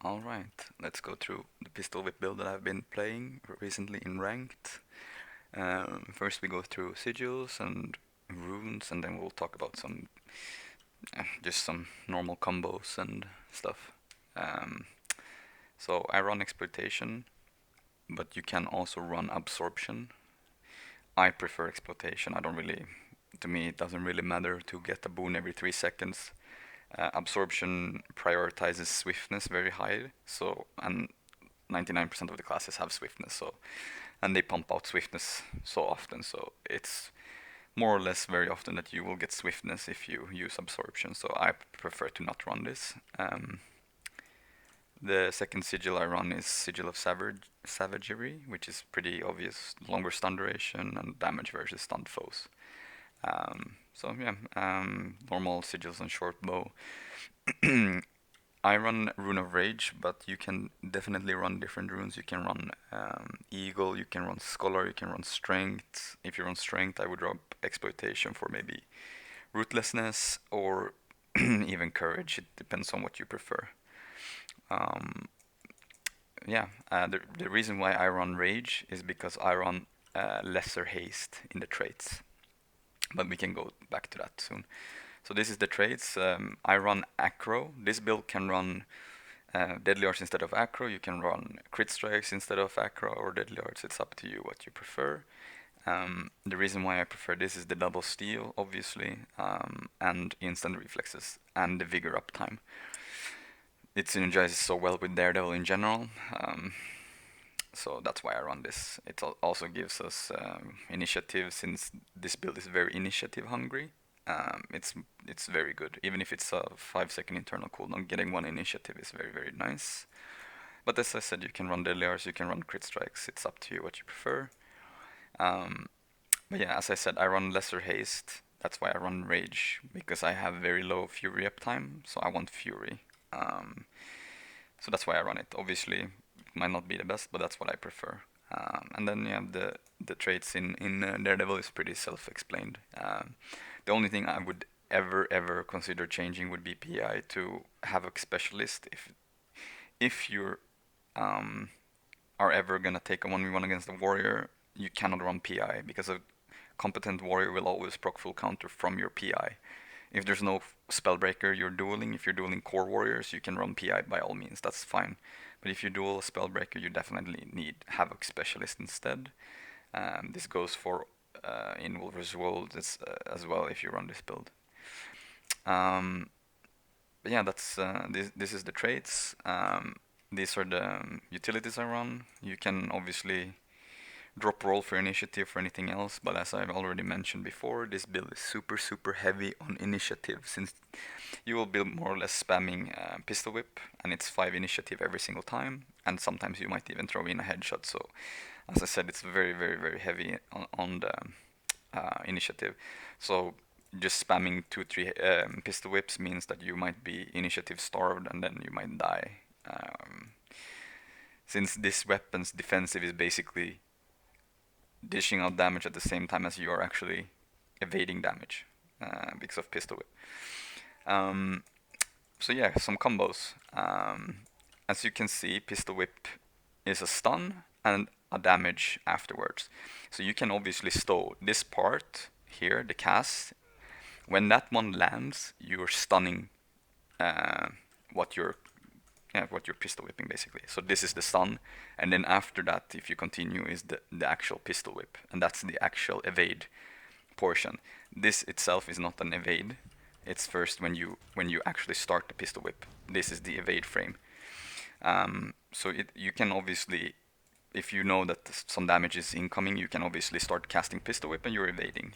Alright, let's go through the pistol whip build that I've been playing recently in ranked. First we go through sigils and runes, and then we'll talk about just some normal combos and stuff. Um, so I run exploitation, but you can also run absorption. I prefer exploitation. To me, it doesn't really matter to get a boon every 3 seconds. Absorption prioritizes swiftness very high, and 99% of the classes have swiftness, and they pump out swiftness so often, so it's more or less very often that you will get swiftness if you use absorption, so I prefer to not run this. The second sigil I run is Sigil of Savagery, which is pretty obvious, longer stun duration and damage versus stunned foes. Normal sigils on short bow. I run Rune of Rage, but you can definitely run different runes. You can run Eagle, you can run Scholar, you can run Strength. If you run Strength, I would drop Exploitation for maybe Ruthlessness or even Courage. It depends on what you prefer. Um, the reason why I run Rage is because I run Lesser Haste in the traits. But we can go back to that soon. So this is the traits. I run Acro. This build can run Deadly Arts instead of Acro. You can run Crit Strikes instead of Acro or Deadly Arts. It's up to you what you prefer. The reason why I prefer this is the double steal, obviously, and instant reflexes and the vigor uptime. It synergizes so well with Daredevil in general, so that's why I run this. It also gives us initiative, since this build is very initiative hungry. It's very good, even if it's a 5 second internal cooldown. Getting one initiative is very, very nice. But as I said, you can run Deadly Arts, you can run Crit Strikes. It's up to you what you prefer. But yeah, as I said, I run Lesser Haste. That's why I run Rage, because I have very low Fury uptime, so I want Fury. So that's why I run it. Obviously, it might not be the best, but that's what I prefer. And then yeah, the traits in Daredevil is pretty self-explained. The only thing I would ever consider changing would be PI to Havoc Specialist. If you are ever gonna take a 1v1 against a warrior, you cannot run PI, because a competent warrior will always proc full counter from your PI. If there's no spellbreaker you're dueling, if you're dueling core warriors, you can run PI by all means, that's fine. But if you duel a spellbreaker, you definitely need Havoc Specialist instead. This goes for in Wolver's World as well if you run this build. But yeah, that's this is the traits. These are the utilities I run. You can obviously drop roll for initiative for anything else, but as I've already mentioned before, this build is super heavy on initiative, since you will be more or less spamming pistol whip, and it's 5 initiative every single time, and sometimes you might even throw in a headshot. So as I said, it's very heavy on the initiative. So just spamming 2-3 pistol whips means that you might be initiative starved, and then you might die. Since this weapon's defensive is basically dishing out damage at the same time as you are actually evading damage because of pistol whip. So yeah, some combos. As you can see, pistol whip is a stun and a damage afterwards. So you can obviously stow this part here, the cast. When that one lands, you're stunning what you're pistol whipping basically. So this is the stun, and then after that, if you continue, is the actual pistol whip, and that's the actual evade portion. This itself is not an evade. It's first when you actually start the pistol whip. This is the evade frame. So you can obviously, if you know that some damage is incoming, you can obviously start casting pistol whip and you're evading.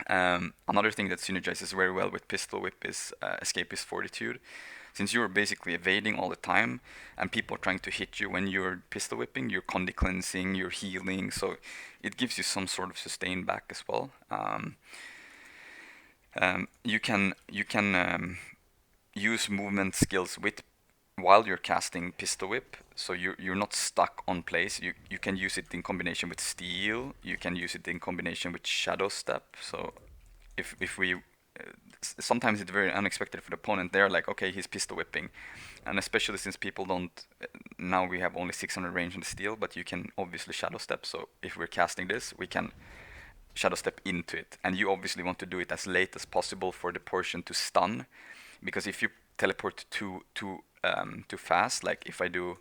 Another thing that synergizes very well with pistol whip is escapist fortitude. Since you're basically evading all the time, and people are trying to hit you when you're pistol whipping, you're condi cleansing, you're healing, so it gives you some sort of sustain back as well. You can use movement skills while you're casting pistol whip, so you're not stuck on place. You can use it in combination with steel. You can use it in combination with shadow step. So if we sometimes it's very unexpected for the opponent. They're like, okay, he's pistol whipping, and especially since people don't. Now we have only 600 range in the steel, but you can obviously shadow step. So if we're casting this, we can shadow step into it, and you obviously want to do it as late as possible for the portion to stun, because if you teleport too fast, like if I do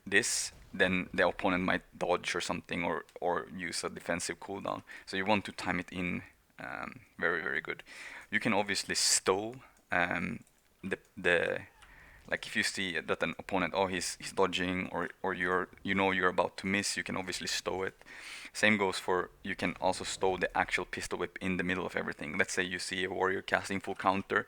this, then the opponent might dodge or something, or use a defensive cooldown. So you want to time it in very good. You can obviously stow the like if you see that an opponent, oh, he's dodging, or you're about to miss, you can obviously stow it. Same goes for, you can also stow the actual pistol whip in the middle of everything. Let's say you see a warrior casting full counter,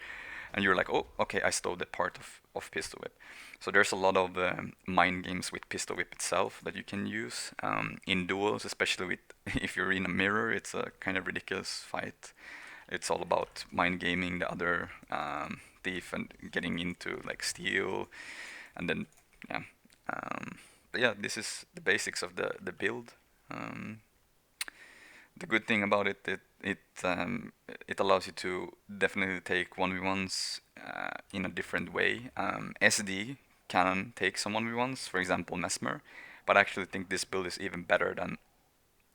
and you're like, oh, okay, I stole the part of pistol whip. So there's a lot of mind games with pistol whip itself that you can use in duels, especially with if you're in a mirror. It's a kind of ridiculous fight. It's all about mind gaming the other thief and getting into like steal, and then yeah. But yeah, this is the basics of the build. Um, the good thing about it allows you to definitely take 1v1s in a different way. SD can take some 1v1s, for example Mesmer, but I actually think this build is even better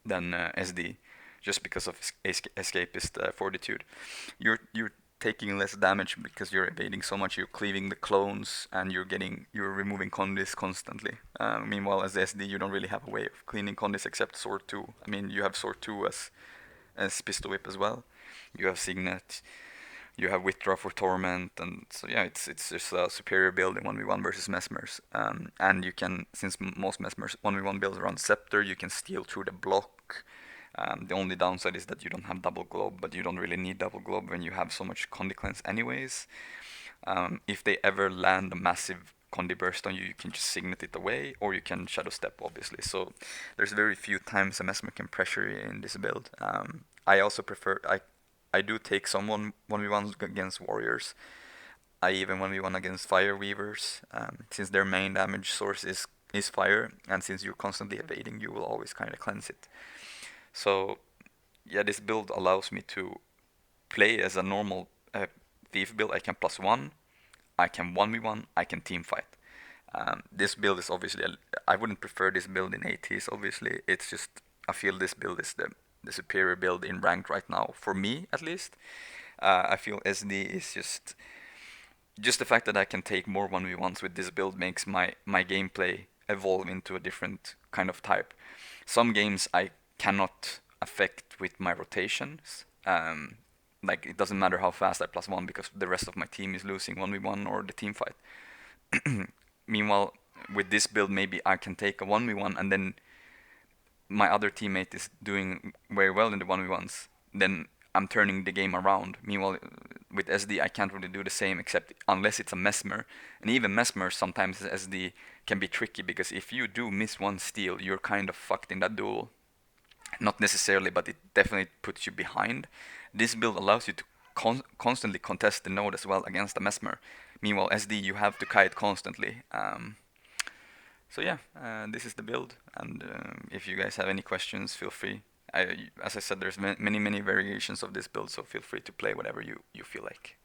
than SD, just because of escapist fortitude. You're taking less damage because you're evading so much. You're cleaving the clones, and you're removing condis constantly. Meanwhile, as SD, you don't really have a way of cleaning condis except sword 2. I mean, you have sword 2 as pistol whip as well. You have signet. You have withdraw for torment, and so yeah, it's just a superior build in 1v1 versus mesmers. And you can, since most mesmers 1v1 builds around scepter, you can steal through the block. The only downside is that you don't have double globe, but you don't really need double globe when you have so much condi cleanse anyways. If they ever land a massive condi burst on you, you can just signet it away, or you can shadow step, obviously. So there's very few times a mesmer can pressure you in this build. I also prefer, I do take some 1v1s against warriors. I even 1v1 against fire weavers, since their main damage source is fire, and since you're constantly evading, you will always kind of cleanse it. So yeah, this build allows me to play as a normal thief build. I can +1, I can 1v1, I can team fight. This build is obviously, I wouldn't prefer this build in ATs, obviously. It's just, I feel this build is the superior build in ranked right now, for me at least. I feel SD is just the fact that I can take more 1v1s with this build makes my gameplay evolve into a different kind of type. Some games I cannot affect with my rotations. Like it doesn't matter how fast I +1 because the rest of my team is losing 1v1 or the team fight. Meanwhile, with this build, maybe I can take a 1v1 and then my other teammate is doing very well in the 1v1s. Then I'm turning the game around. Meanwhile, with SD, I can't really do the same, except unless it's a mesmer. And even mesmer, sometimes SD can be tricky, because if you do miss one steal, you're kind of fucked in that duel. Not necessarily, but it definitely puts you behind. This build allows you to constantly contest the node as well against a mesmer. Meanwhile, SD, you have to kite constantly. So yeah, this is the build, and if you guys have any questions, feel free. As I said, there's many variations of this build, so feel free to play whatever you feel like.